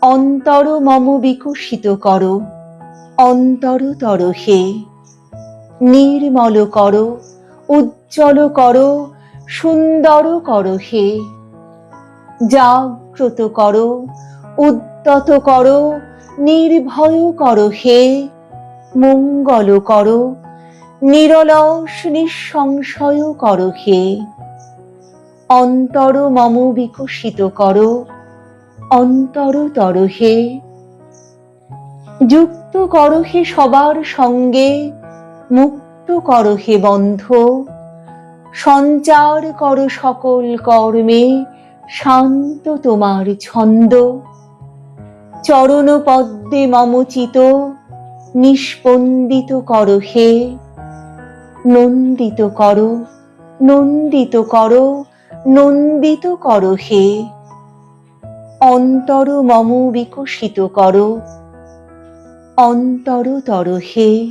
অন্তর মম বিকশিত করো, অন্তরতর হে। নির্মল করো, উজ্জ্বল করো, সুন্দর করো হে। জাগ্রত করো, উদ্যত করো, নির্ভয় করো হে। মঙ্গল করো, নিরলস নিঃসংশয় করো হে। অন্তর মম বিকশিত করো, অন্তরতর হে। যুক্ত করো হে সবার সঙ্গে, মুক্ত করো হে বন্ধ। সঞ্চার করো সকল কর্মে, শান্ত তোমার ছন্দ। চরণ পদ্মে মম চিত, নিস্পন্দিত করো হে। নন্দিত করো, নন্দিত করো, নন্দিত করো হে। অন্তর মম বিকশিত করো, অন্তরতর হে।